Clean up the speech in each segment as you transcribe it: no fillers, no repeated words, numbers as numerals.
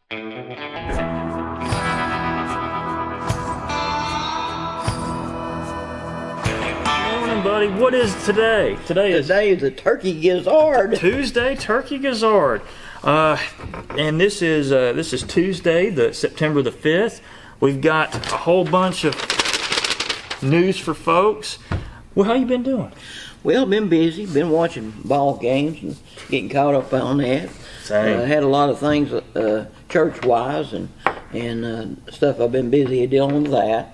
Morning, buddy. What is today? Today is the Turkey Gizzard. Tuesday, Turkey Gizzard. And this is Tuesday, September the 5th. We've got a whole bunch of news for folks. Well, how you been doing? Well, been busy. Been watching ball games and getting caught up on that. Same. Had a lot of things church-wise and stuff. I've been busy dealing with that.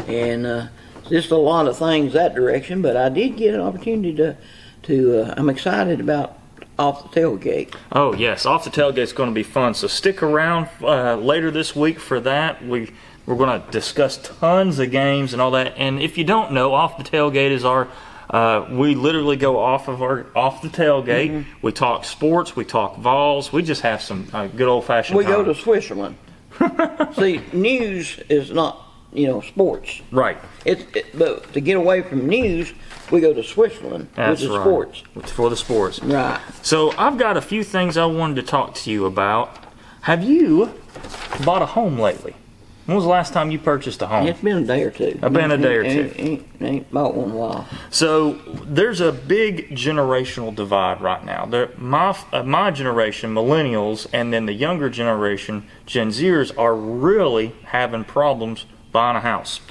And just a lot of things that direction. But I did get an opportunity to I'm excited about Off the Tailgate. Oh yes, Off the Tailgate's going to be fun. So stick around later this week for that. We're going to discuss tons of games and all that. And if you don't know, Off the Tailgate is our we literally go off the tailgate. Mm-hmm. We talk sports, we talk Vols. We just have some good old-fashioned We time. go to Switzerland. See, news is not, sports. Right. But to get away from news, we go to Switzerland That's with the right. sports. For the sports. Right. So I've got a few things I wanted to talk to you about. Have you bought a home lately? When was the last time you purchased a home? It's been a day or two. Been a day or two. Ain't bought one in a while. So there's a big generational divide right now. My generation, millennials, and then the younger generation, Gen Zers, are really having problems buying a house.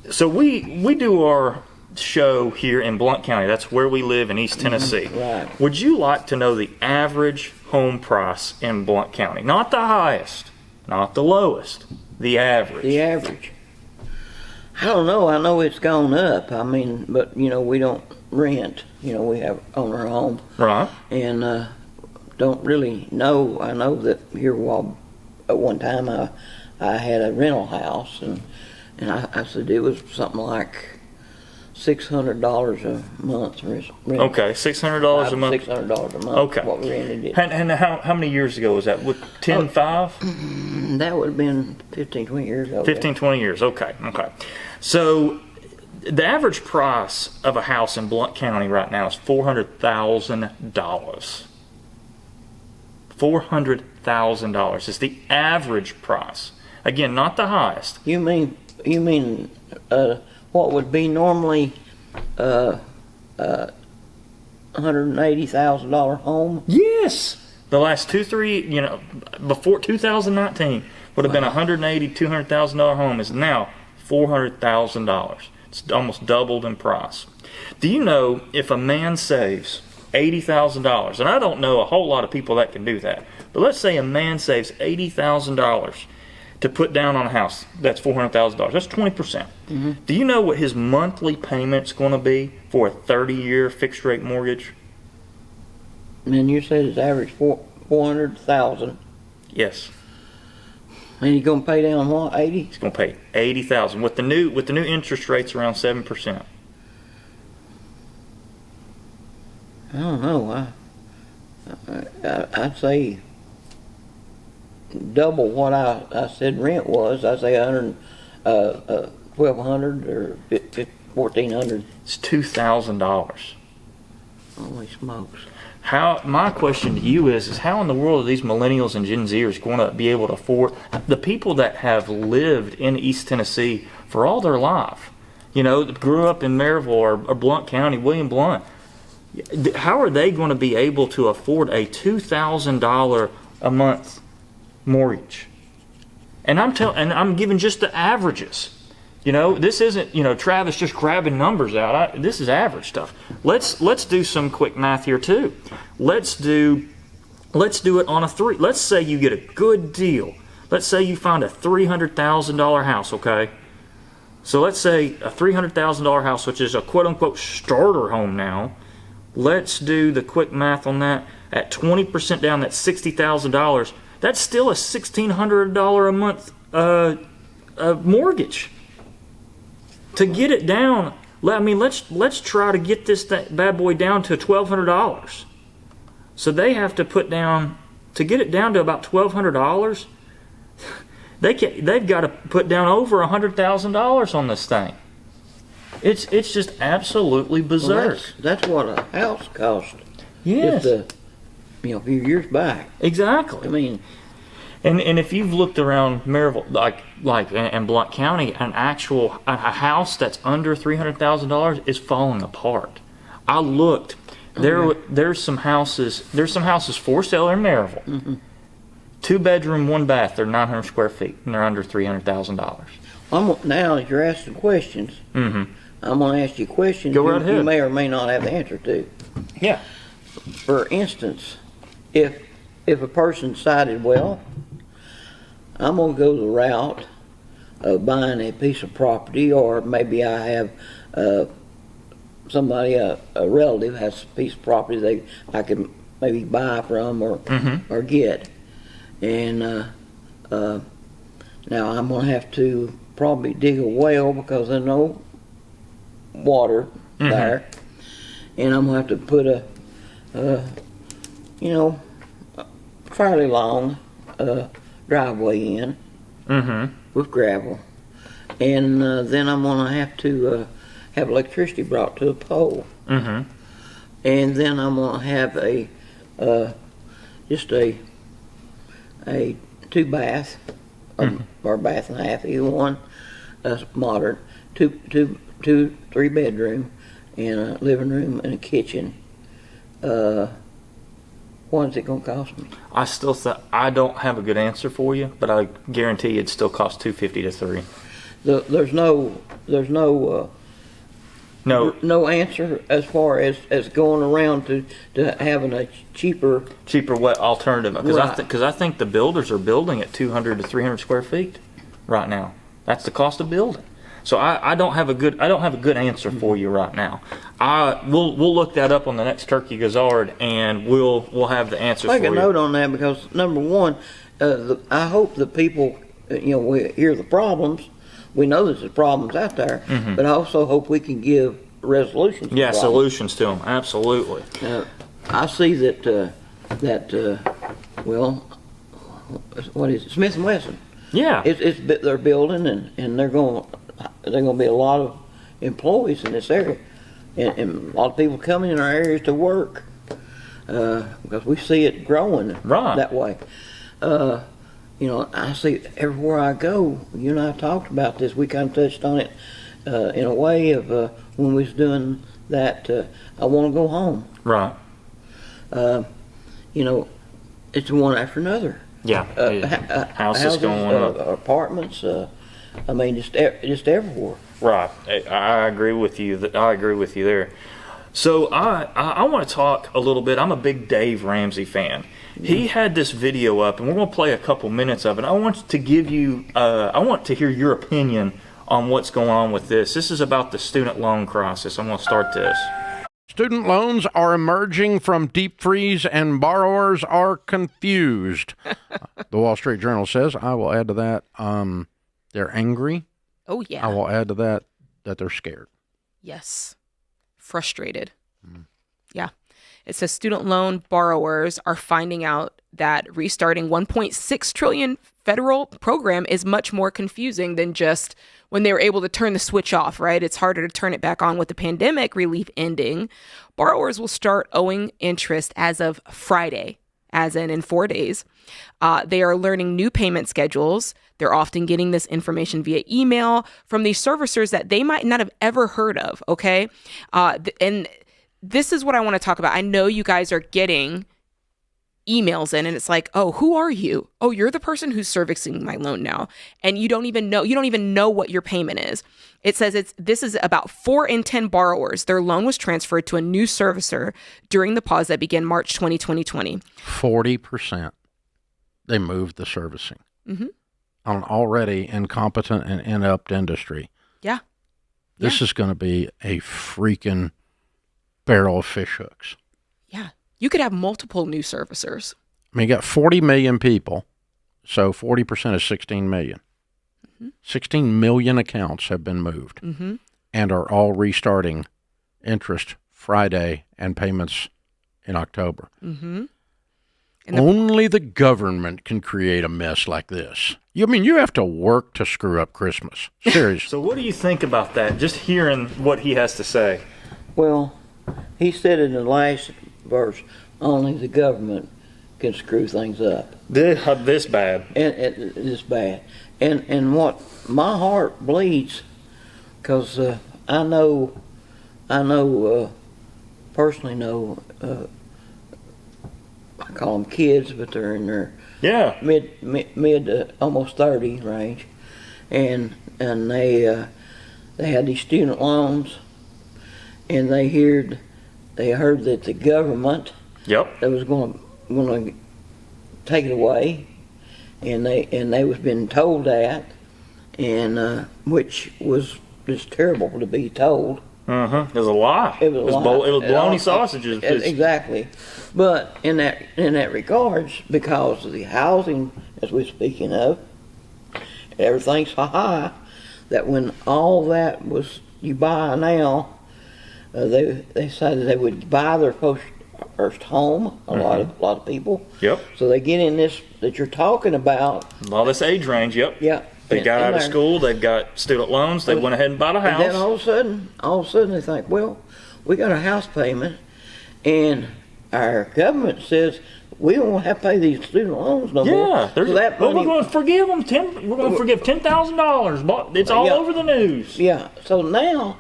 So we do our show here in Blount County. That's where we live in East Tennessee. Right. Would you like to know the average home price in Blount County? Not the highest, not the lowest, the average. The average. I don't know. I know it's gone up. I mean, but we don't rent. We own our home. Right. And don't really know. I know that here at one time I had a rental house and I said it was something like $600 a month. Rent. Okay, $600 a month. $600 a month. Okay. What we rented it. And how many years ago was that? 10, 5? That would have been 15, 20 years ago. 15, 20 years. Okay. So the average price of a house in Blount County right now is $400,000. $400,000 is the average price. Again, not the highest. You mean what would be normally $180,000 home? Yes. The last 2-3, before 2019 would have been $180,000, $200,000 home is now $400,000. It's almost doubled in price. Do you know if a man saves $80,000, and I don't know a whole lot of people that can do that, but let's say a man saves $80,000 to put down on a house, that's $400,000. That's 20%. Mm-hmm. Do you know what his monthly payment's going to be for a 30-year fixed-rate mortgage? And you said it's average $400,000. Yes. And he's going to pay down what? 80? He's going to pay $80,000 with the new interest rates around 7%. I don't know. I'd say double what I said rent was. I say $1,200 or $1,400. It's $2,000. Holy smokes! My question to you is how in the world are these millennials and Gen Zers going to be able to afford the people that have lived in East Tennessee for all their life? That grew up in Maryville or Blount County, William Blount. How are they going to be able to afford a $2,000 a month mortgage? And I'm giving just the averages. This isn't Travis just grabbing numbers out. This is average stuff. Let's do some quick math here too. Let's do it on a 3. Let's say you get a good deal. Let's say you find a $300,000 house. Okay. So let's say a $300,000 house, which is a quote unquote starter home now. Let's do the quick math on that. At 20% down, that's $60,000. That's still a $1,600 a month mortgage. To get it down, let's try to get this bad boy down to $1,200. So they have to put down, to get it down to about $1,200, they've got to put down over $100,000 on this thing. It's just absolutely bizarre. Well, that's what a house cost. Yes. Just a few years back. Exactly. I mean, And if you've looked around Maryville, like in Blount County, a house that's under $300,000 is falling apart. I looked. There's some houses for sale in Maryville. Mm-hmm. 2-bedroom, 1-bath. They're 900 square feet, and they're under $300,000. Now that you're asking questions, mm-hmm. I'm going to ask you questions Go right ahead. You may or may not have the answer to. Yeah. For instance, if a person decided, well, I'm going to go the route of buying a piece of property, or maybe I have somebody, a relative has a piece of property I can maybe buy from or mm-hmm. or get, and now I'm going to have to probably dig a well because there's no water mm-hmm. there, and I'm going to have to put a fairly long driveway in mm-hmm. with gravel, and then I'm going to have electricity brought to the pole, mm-hmm. and then I'm going to have just a 2-bath or bath and a half, either one, modern, 3-bedroom, and a living room and a kitchen. What is it going to cost me? I don't have a good answer for you, but I guarantee it'd still cost $250 to $300. There's no answer as far as going around to having a cheaper what alternative? Because right. I think the builders are building at 200 to 300 square feet right now. That's the cost of building. So I don't have a good answer for you right now. We'll look that up on the next Turkey Gizzard, and we'll have the answers for you. Make a note on that, because number one, I hope the people, we hear the problems. We know there's problems out there, mm-hmm. but I also hope we can give resolutions. Yeah, solutions to them. Absolutely. I see that what is it? Smith & Wesson. Yeah. They're building, and they're going to be a lot of employees in this area, and a lot of people coming in our areas to work, because we see it growing right. that way. I see everywhere I go. You and I talked about this. We kind of touched on it in a way of when we was doing that. I want to go home. Right. It's one after another. Yeah. Houses going up. Apartments. Just everywhere. Right. I agree with you. I agree with you there. So I want to talk a little bit. I'm a big Dave Ramsey fan. He had this video up, and we're going to play a couple minutes of it. I want to hear your opinion on what's going on with this. This is about the student loan crisis. I'm going to start this. Student loans are emerging from deep freeze, and borrowers are confused. The Wall Street Journal says, I will add to that, they're angry. Oh, yeah. I will add to that they're scared. Yes. Frustrated. Yeah. It says student loan borrowers are finding out that restarting $1.6 trillion federal program is much more confusing than just when they were able to turn the switch off, right? It's harder to turn it back on with the pandemic relief ending. Borrowers will start owing interest as of Friday, as in 4 days. They are learning new payment schedules. They're often getting this information via email from these servicers that they might not have ever heard of, okay? And this is what I want to talk about. I know you guys are getting emails in, and it's like, oh, who are you? Oh, you're the person who's servicing my loan now. And you don't even know what your payment is. It says this is about 4 in 10 borrowers. Their loan was transferred to a new servicer during the pause that began March 2020. 40%. They moved the servicing on an already incompetent and inept industry. Yeah. This is going to be a freaking barrel of fish hooks. Yeah. You could have multiple new servicers. I mean, you got 40 million people, so 40% is 16 million. 16 million accounts have been moved and are all restarting interest Friday and payments in October. Only the government can create a mess like this. You have to work to screw up Christmas. Seriously. So what do you think about that? Just hearing what he has to say. Well, he said in the last verse, only the government can screw things up. This bad. And it's bad. And what my heart bleeds, because I know, personally know, I call them kids, but they're in their mid to almost 30 range, and they had these student loans, and they heard that the government that was going to take it away, and they was been told that, and which was just terrible to be told. It was a lie. It was a lie. It was bologna sausages. Exactly. But in that regards, because of the housing, as we're speaking of, everything's so high that when all that was you buy now, they decided they would buy their first home. A lot of people. Yep. So they get in this that you're talking about. All this age range. Yep. Yeah. They got out of school. They've got student loans. They went ahead and bought a house. And then all of a sudden they think, well, we got a house payment, and our government says we don't have to pay these student loans no more. Yeah, so that we're money, going to forgive them. We're going to forgive $10,000. It's all over the news. Yeah. So now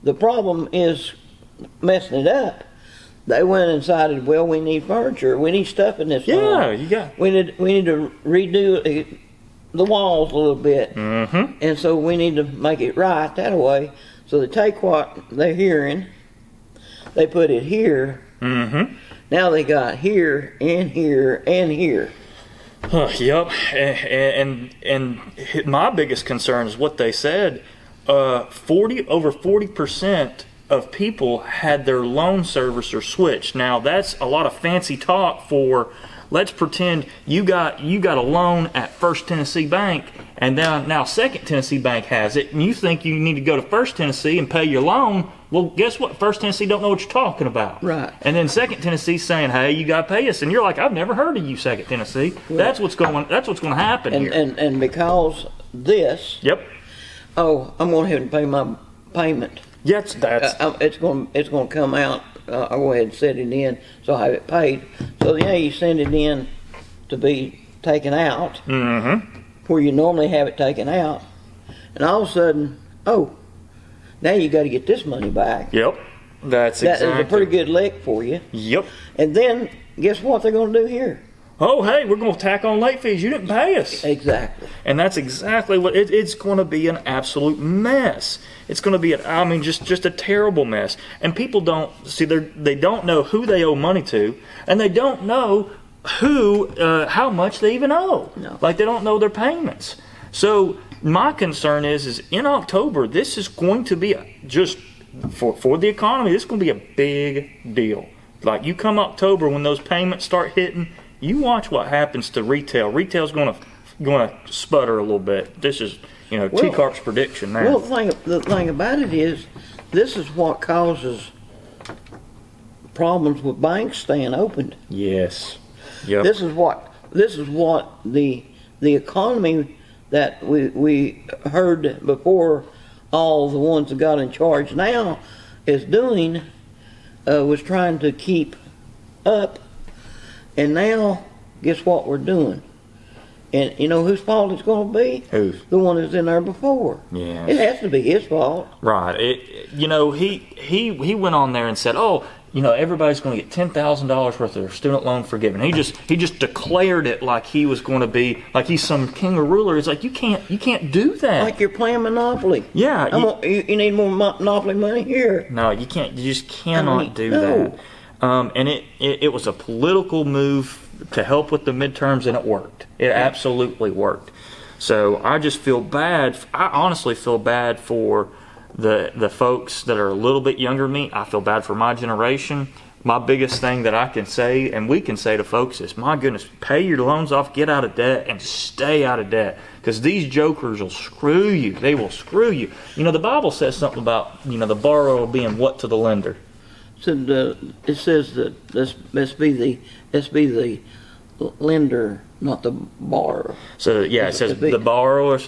the problem is messing it up. They went and decided, well, we need furniture. We need stuff in this. Yeah, home. We need to redo the walls a little bit, and so we need to make it right that way. So they take what they're hearing, they put it here. Now they got here and here and here. Yep, and my biggest concern is what they said. Over 40% of people had their loan servicer switched. Now that's a lot of fancy talk for. Let's pretend you got a loan at First Tennessee Bank, and now Second Tennessee Bank has it, and you think you need to go to First Tennessee and pay your loan. Well, guess what? First Tennessee don't know what you're talking about. Right. And then Second Tennessee's saying, "Hey, you got to pay us," and you're like, "I've never heard of you, Second Tennessee." Well, that's what's going to happen here. And because this. Yep. Oh, I'm going to have to pay my payment. Yes, it's going to come out. I'll go ahead and set it in, so I have it paid. So you send it in to be taken out, where you normally have it taken out, and all of a sudden, now you got to get this money back. Yep, that is a pretty good lick for you. Yep. And then guess what they're going to do here? Oh, hey, we're going to tack on late fees. You didn't pay us. Exactly. And that's exactly what it's going to be, an absolute mess. It's going to be, just a terrible mess. And people don't see, they don't know who they owe money to, and they don't know how much they even owe. No. Like they don't know their payments. So my concern is in October, this is going to be just for the economy. This is going to be a big deal. Like you come October when those payments start hitting. You watch what happens to retail. Retail's going to sputter a little bit. This is, T-Carp's prediction now. Well, the thing about it is, this is what causes problems with banks staying open. Yes. Yep. This is what the economy that we heard before, all the ones that got in charge now is doing, was trying to keep up. And now, guess what we're doing? And you know whose fault it's going to be? Whose? The one that's in there before. Yeah. It has to be his fault. Right. He went on there and said, everybody's going to get $10,000 worth of their student loan forgiven. He just declared it like he was going to be, like he's some king or ruler. It's like you can't do that. Like you're playing Monopoly. Yeah. You need more Monopoly money here. No, you can't. You just cannot do that. And it was a political move to help with the midterms, and it worked. It absolutely worked. So I just feel bad. I honestly feel bad for the folks that are a little bit younger than me. I feel bad for my generation. My biggest thing that I can say, and we can say to folks, is, my goodness, pay your loans off, get out of debt, and stay out of debt. Because these jokers will screw you. They will screw you. The Bible says something about, the borrower being what to the lender? So it says that let's be lender, not the borrower. So yeah, it says the borrower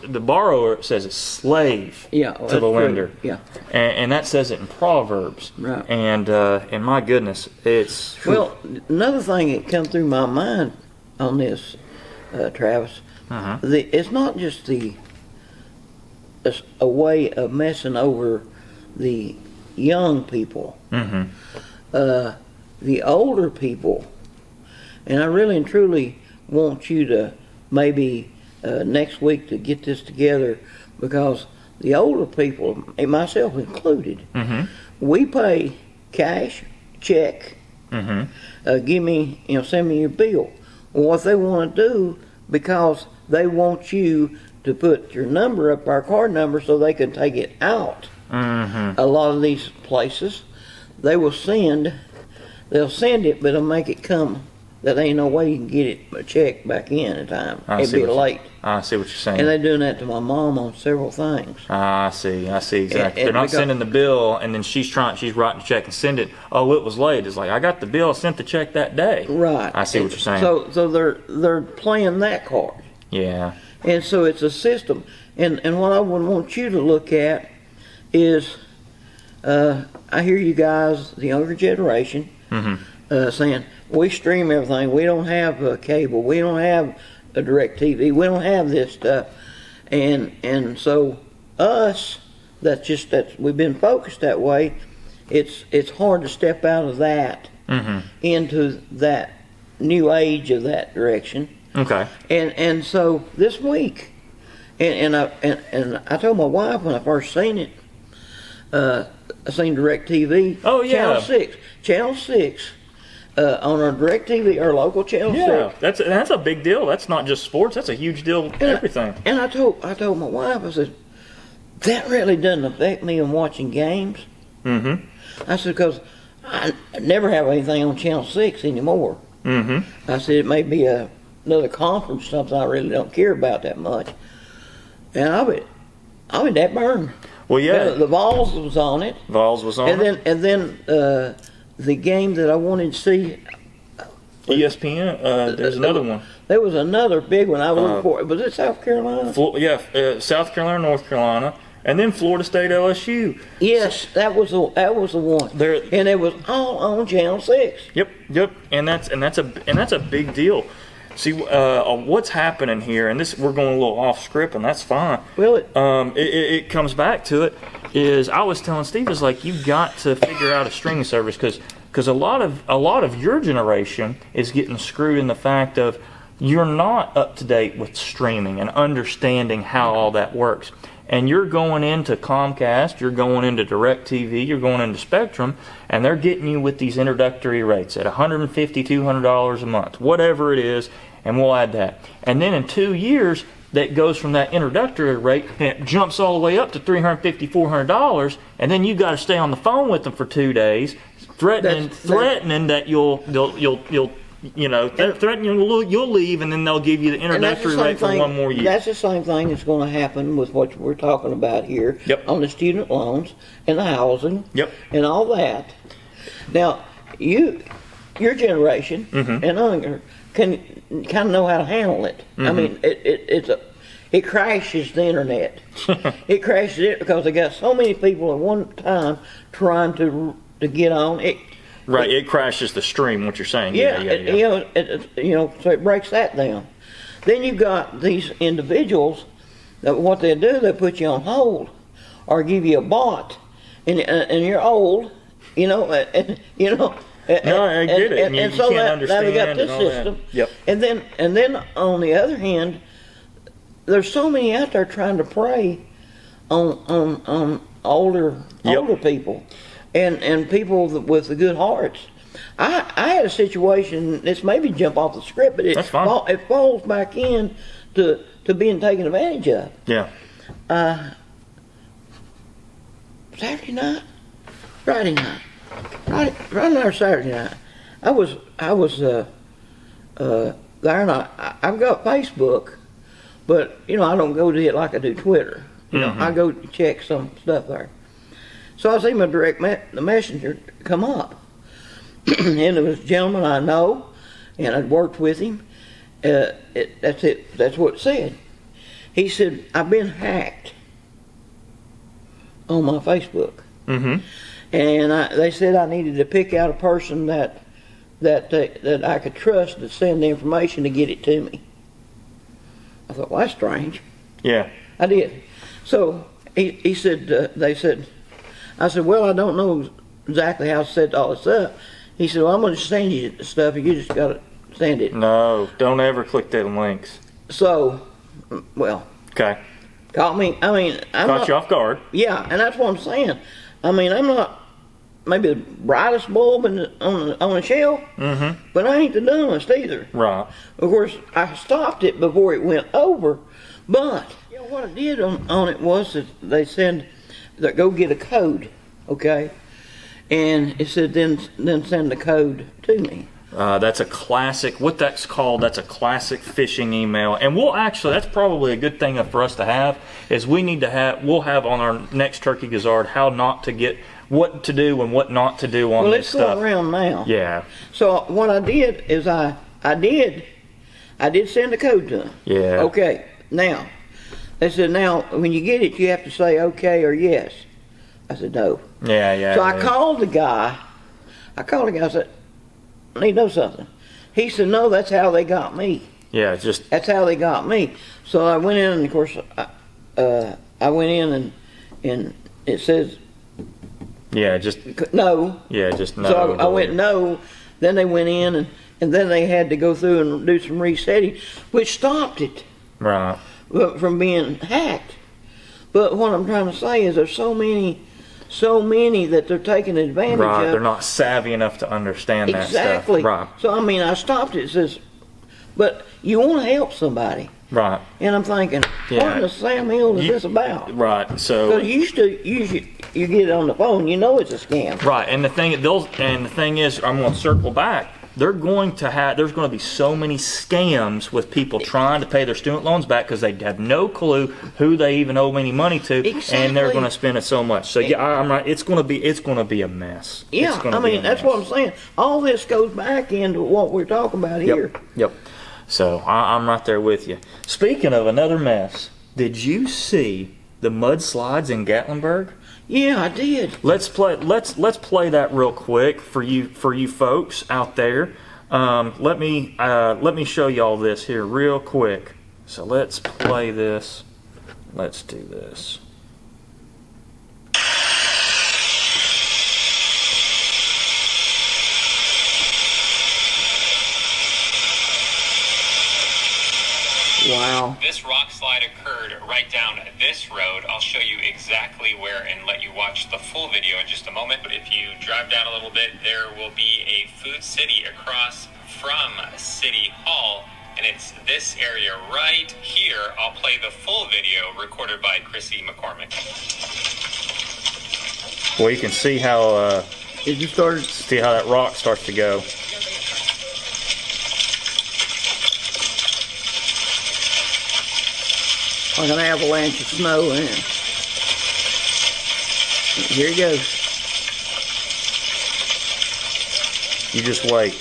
says it's slave Yeah, to that's the true. lender. Yeah. And that says it in Proverbs. Right. And my goodness, it's Well, another thing that come through my mind on this, Travis, it's not just a way of messing over the young people, the older people, and I really and truly want you to maybe next week to get this together, because the older people, and myself included, we pay cash, check, give me, send me your bill. Well, what they want to do, because they want you to put your number up, our card number, so they can take it out. A lot of these places, they'll send it, but they'll make it come that ain't no way you can get a check back in at time. It'd be late. I see what you're saying. And they're doing that to my mom on several things. I see exactly. And They're not sending the bill, and then she's writing the check and send it. Oh, it was late. It's like, I got the bill, sent the check that day. Right. I see what you're saying. So they're playing that card. Yeah. And so it's a system. And what I would want you to look at is, I hear you guys, the younger generation, saying, we stream everything. We don't have cable. We don't have a direct TV. We don't have this stuff. And so us, we've been focused that way. It's hard to step out of that into that new age of that direction. Okay. And so this week, and I told my wife when I first seen it, I seen Direct TV. Oh yeah. Channel 6. On our Direct TV, our local Channel 6. That's a big deal. That's not just sports. That's a huge deal. Everything. I told my wife, I said, that really doesn't affect me in watching games. I said, because I never have anything on Channel 6 anymore. I said, it may be another conference, something I really don't care about that much. And I'll be that burned. Well, yeah. The Vols was on it. Vols was on it. And then the game that I wanted to see, ESPN. There's another one. There was another big one I was looking for. Was it South Carolina? South Carolina, North Carolina, and then Florida State, LSU. Yes, that was the one. And it was all on Channel 6. Yep, and that's a big deal. See, what's happening here, and we're going a little off script, and that's fine. Well, it comes back to it. Is I was telling Steve, is like you've got to figure out a streaming service because a lot of your generation is getting screwed in the fact of you're not up to date with streaming and understanding how all that works. And you're going into Comcast, you're going into DirecTV, you're going into Spectrum, and they're getting you with these introductory rates at $150, $200 a month, whatever it is, and we'll add that. And then in 2 years, that goes from that introductory rate and it jumps all the way up to $350, $400, and then you got to stay on the phone with them for 2 days, threatening that you'll you'll leave, and then they'll give you the introductory rate for 1 more year. That's the same thing that's going to happen with what we're talking about here on the student loans and the housing and all that. Now, your generation and younger can kind of know how to handle it. I mean, it crashes the internet. It crashes it because they got so many people at one time trying to get on it. Right, it crashes the stream. What you're saying? Yeah. So it breaks that down. Then you've got these individuals that what they do, they put you on hold or give you a bot, and you're old, No, I get it. And so you can't understand we got this system. Yep. And then on the other hand, there's so many out there trying to prey on older people. And people with the good hearts. I had a situation, this maybe jump off the script, but it falls back in to being taken advantage of. Yeah. Friday night, Saturday night, I was there, and I've got Facebook, but I don't go to it like I do Twitter. I go check some stuff there. So I see my the messenger come up, and it was a gentleman I know, and I'd worked with him, That's it. That's what it said. He said, I've been hacked on my Facebook. Mm-hmm. And they said I needed to pick out a person that I could trust to send the information to get it to me. I thought, well, that's strange. Yeah. I did. So he said, I said, well, I don't know exactly how to set all this up. He said, well, I'm going to send you the stuff, and you just got to send it. No, don't ever click them links. So, well, Okay. caught me. I mean, Caught you off guard. Yeah, and that's what I'm saying. I mean, I'm not maybe the brightest bulb on the shelf, but I ain't the dumbest either. Right. Of course, I stopped it before it went over, but what I did on it was that they said that go get a code, okay, and it said then send the code to me. That's a classic, what that's called, that's a classic phishing email. And that's probably a good thing for us to have, is we'll have on our next Turkey Gizzard how not to get, what to do and what not to do on this stuff. Well, it's going around now. Yeah. So what I did is I did send the code to them. Yeah. Okay, now, they said, now, when you get it, you have to say okay or yes. I said, no. Yeah. So I called the guy. I said, I need to know something. He said, no, that's how they got me. Yeah, That's how they got me. So I went in, and of course, I went in, and it says yeah, just no. Yeah, just no. So I went no. Then they went in, and then they had to go through and do some resetting, which stopped it Right. from being hacked. But what I'm trying to say is there's so many that they're taking advantage Right. of. They're not savvy enough to understand that Exactly. stuff. Right. So I mean, I stopped it. It says, but you want to help somebody. Right. And I'm thinking, Yeah. what in the Sam Hill is this about? Right. So Because you get it on the phone, you know it's a scam. right, and the thing is, I'm going to circle back. There's going to be so many scams with people trying to pay their student loans back because they have no clue who they even owe any money to, and they're going to spend it so much. So yeah, I'm right. It's going to be a mess. Yeah, I mean that's what I'm saying. All this goes back into what we're talking about here. Yep. So I'm right there with you. Speaking of another mess, did you see the mudslides in Gatlinburg? Yeah, I did. Let's play that real quick for you folks out there. Let me show y'all this here real quick. So let's play this. Let's do this. Wow. This rock slide occurred right down this road. I'll show you exactly where and let you watch the full video in just a moment. But if you drive down a little bit, there will be a food city across from City Hall. And it's this area right here. I'll play the full video recorded by Chrissy McCormick. Well, you can see how It just started. see how that rock starts to go. Like an avalanche of snow in. Here he goes. You just wait.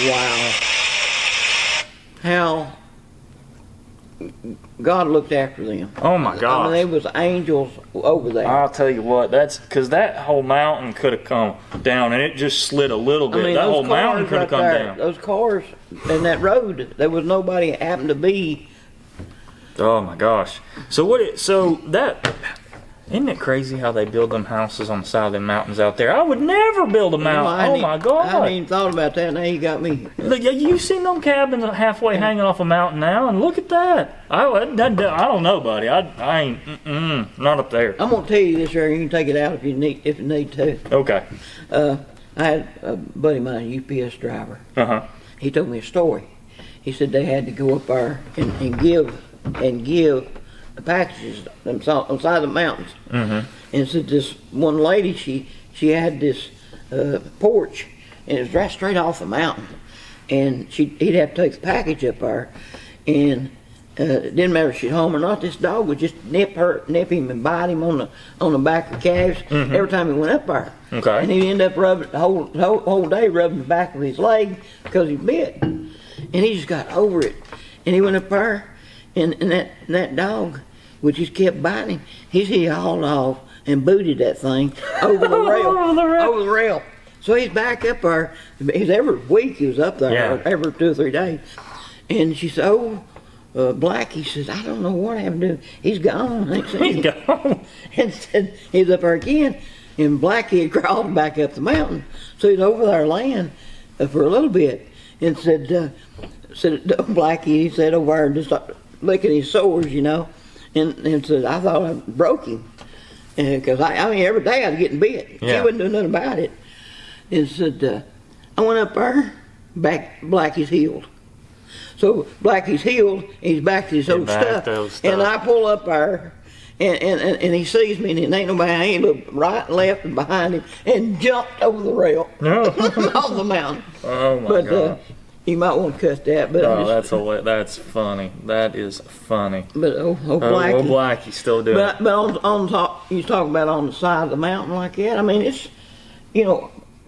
Wow. How God looked after them. Oh my I gosh. mean, there was angels over there. I'll tell you what, that's because that whole mountain could have come down, and it just slid a little bit. That whole mountain could have come down. Those cars and that road, there was nobody happened to be. Oh my gosh. Isn't it crazy how they build them houses on the side of them mountains out there? I would never build a mountain. Oh my I God. hadn't even thought about that. Now you got me. Look, you've seen them cabins halfway hanging off a mountain now, and look at that. I don't know, buddy. I ain't not up there. I'm gonna tell you this here. You can take it out if you need to. Okay. I had a buddy of mine, a UPS driver. He told me a story. He said they had to go up there and give the packages on side of the mountains. And said this one lady, she had this porch, and it was right straight off the mountain. and he'd have to take the package up there, and it didn't matter if she's home or not. This dog would just nip him and bite him on the back of the calves every time he went up there. Okay. And he'd end up rubbing the whole day rubbing the back of his leg because he bit, and he just got over it. And he went up there, and that dog, which just kept biting him, he hauled off and booted that thing over the rail. Over the rail. So he's back up there. He's every week he was up there, every 2 or 3 days. And she said, Blackie says, I don't know what happened to him. He's gone. He's gone. And said, he's up there again. And Blackie had crawled back up the mountain. So he's over there laying for a little bit. And said Blackie, he said over there and just licking his sores, and said, I thought I broke him. Because I mean, every day I was getting bit. Yeah. She wouldn't do nothing about it. And said, I went up there, Blackie's healed. So Blackie's healed, and he's back to his old stuff. And I pull up there, and he sees me, and it ain't nobody. I ain't looked right and left and behind him, and jumped over the rail off the mountain. Oh my God! You might want to cut that. But that's funny. That is funny. But Blackie, Blackie still doing it. But on top, you talk about on the side of the mountain like that. I mean, it's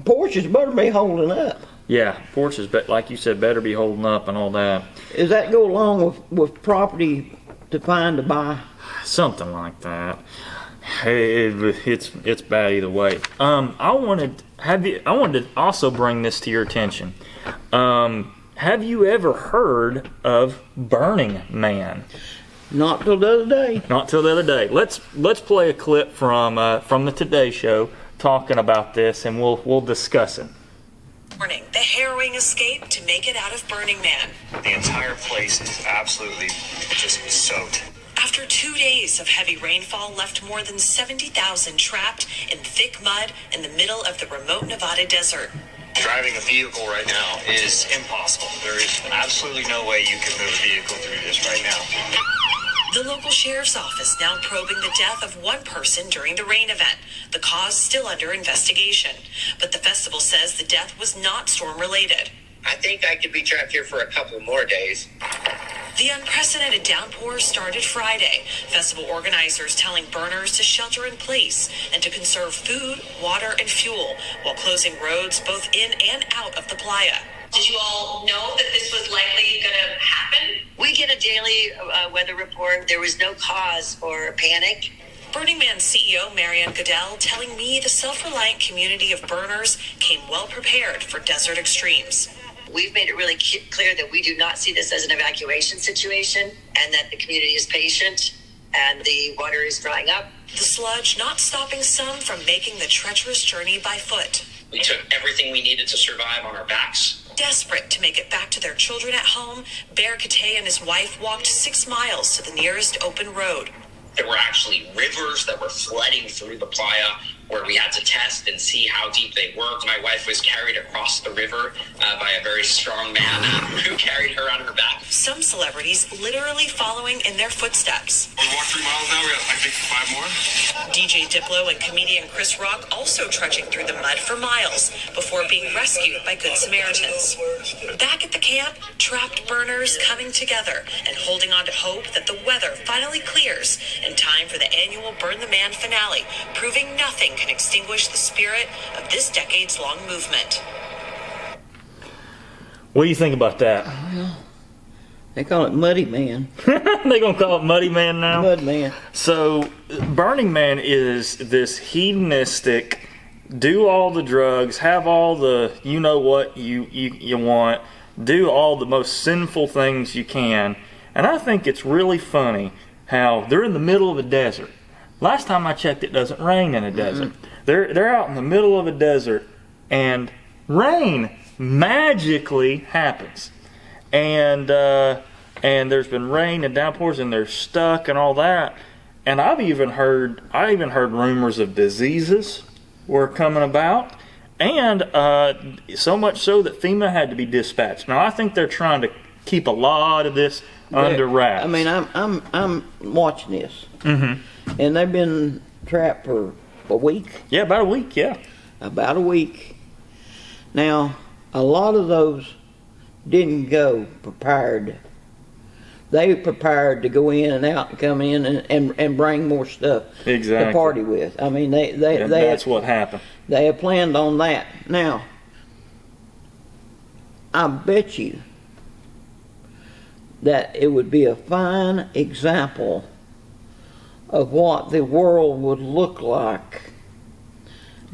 porches better be holding up. Yeah, porches, but like you said, better be holding up and all that. Does that go along with property to buy? Something like that. Hey, it's bad either way. I wanted to also bring this to your attention. Have you ever heard of Burning Man? Not till the other day. Not till the other day. Let's play a clip from the Today Show talking about this, and we'll discuss it. Morning, the harrowing escape to make it out of Burning Man. The entire place is absolutely just soaked. After 2 days of heavy rainfall left more than 70,000 trapped in thick mud in the middle of the remote Nevada desert. Driving a vehicle right now is impossible. There is absolutely no way you can move a vehicle through this right now. The local sheriff's office now probing the death of one person during the rain event. The cause still under investigation. But the festival says the death was not storm-related. I think I could be trapped here for a couple more days. The unprecedented downpour started Friday. Festival organizers telling burners to shelter in place and to conserve food, water, and fuel while closing roads both in and out of the playa. Did you all know that this was likely going to happen? We get a daily weather report. There was no cause for panic. Burning Man CEO Marianne Goodell telling me the self-reliant community of burners came well prepared for desert extremes. We've made it really clear that we do not see this as an evacuation situation and that the community is patient and the water is drying up. The sludge not stopping some from making the treacherous journey by foot. We took everything we needed to survive on our backs. Desperate to make it back to their children at home, Bear Kate and his wife walked 6 miles to the nearest open road. There were actually rivers that were flooding through the playa where we had to test and see how deep they were. My wife was carried across the river by a very strong man who carried her on her back. Some celebrities literally following in their footsteps. We walked 3 miles now, we got, I think, 5 more. DJ Diplo and comedian Chris Rock also trudging through the mud for miles before being rescued by Good Samaritans. Back at the camp, trapped burners coming together and holding on to hope that the weather finally clears in time for the annual Burn the Man finale, proving nothing can extinguish the spirit of this decades-long movement. What do you think about that? Well, they call it Muddy Man. They gonna call it Muddy Man now? Mud Man. So, Burning Man is this hedonistic, do all the drugs, have all the you know what you want, do all the most sinful things you can. And I think it's really funny how they're in the middle of a desert. Last time I checked, it doesn't rain in a desert. They're out in the middle of a desert, and rain magically happens. And there's been rain and downpours, and they're stuck and all that. And I even heard rumors of diseases were coming about, and so much so that FEMA had to be dispatched. Now I think they're trying to keep a lot of this under wraps. I mean, I'm watching this, and they've been trapped for a week. Yeah, about a week. Yeah, About a week. Now, a lot of those didn't go prepared. They prepared to go in and out and come in and bring more stuff Exactly. to party with. I mean, And that's what happened. they had planned on that. Now, I bet you that it would be a fine example of what the world would look like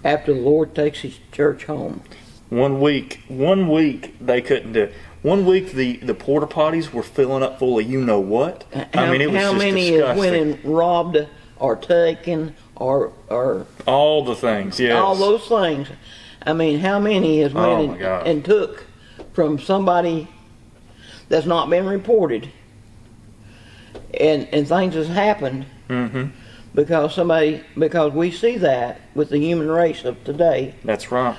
after the Lord takes his church home. 1 week they couldn't do it. 1 week the porta potties were filling up full of you know what. I mean, it was how just many disgusting. went and robbed or taken or All the things, yes. all those things? I mean, how many has Oh, went my and, God. and took from somebody that's not been reported, and things has happened Mm-hmm. because we see that with the human race of today, That's right.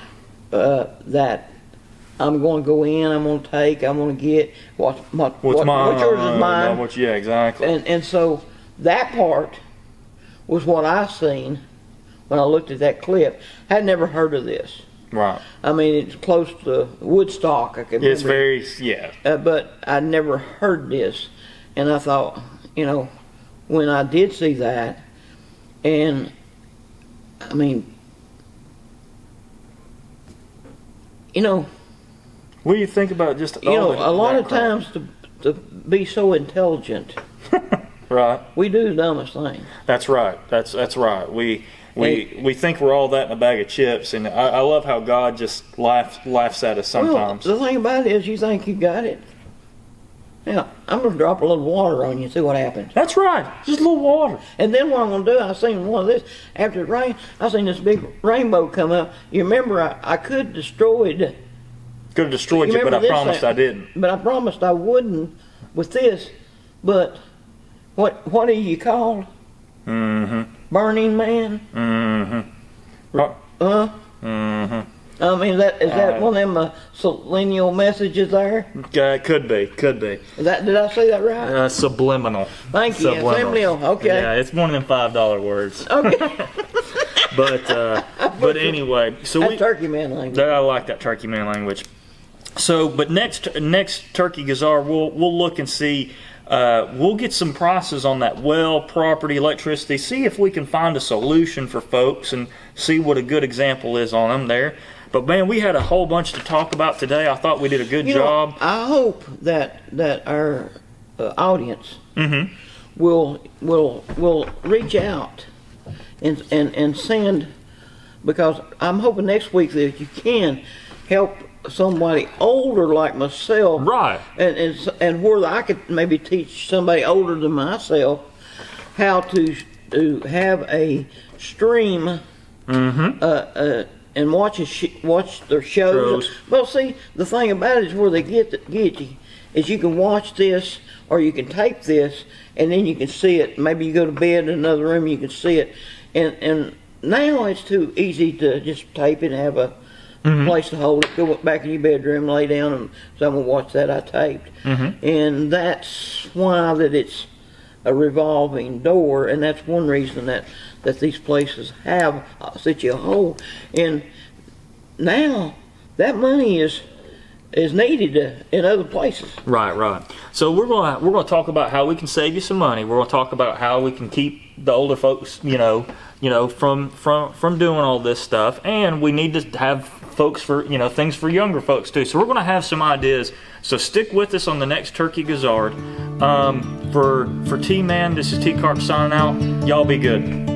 that I'm going to go in, I'm going to take, I'm going to get what's Mine? yours is mine, Yeah, exactly. and so that part was what I seen when I looked at that clip. I had never heard of this. Right. I mean, it's close to Woodstock. I can It's remember. very, yeah. But I'd never heard this, and I thought, when I did see that, and I mean, What do you think about just a lot of times to be so intelligent, Right. we do the dumbest thing. That's right. That's right. We think we're all that in a bag of chips, and I love how God just laughs at us sometimes. Well, the thing about it is, you think you got it. Now, I'm going to drop a little water on you and see what happens. That's right. Just a little water. And then what I'm going to do, I seen one of this, after it rained, I seen this big rainbow come up. You remember, I could destroyed, Could have destroyed you, but remember I this promised thing? I didn't. but I promised I wouldn't with this. But what are you called? Mm-hmm. Burning Man? Mm-hmm. Mm-hmm. I mean, is that one of them subliminal messages there? Could be. Did I say that right? Subliminal. Thank you. Subliminal. Okay. Yeah, it's one of them $5 words. Okay. But anyway, so That's Turkey Man language. I like that Turkey Man language. So, but next Turkey Gizzard, we'll look and see. We'll get some prices on that well, property, electricity. See if we can find a solution for folks and see what a good example is on them there. But man, we had a whole bunch to talk about today. I thought we did a good job. I hope that our audience will reach out and send, because I'm hoping next week that you can help somebody older like myself, Right. and where I could maybe teach somebody older than myself how to have a stream and watch their shows. Well, see, the thing about it is where they get you is you can watch this or you can tape this and then you can see it. Maybe you go to bed in another room, you can see it, and now it's too easy to just tape it and have a place to hold it. Go back in your bedroom, lay down, and so I'm gonna watch that I taped. And that's why that it's a revolving door, and that's one reason that these places have such a hold. And now that money is needed in other places. Right. So we're gonna talk about how we can save you some money. We're gonna talk about how we can keep the older folks, from doing all this stuff, and we need to have folks for things for younger folks too. So we're gonna have some ideas. So stick with us on the next Turkey Gizzard. For T-Man, this is T-Carp signing out. Y'all be good.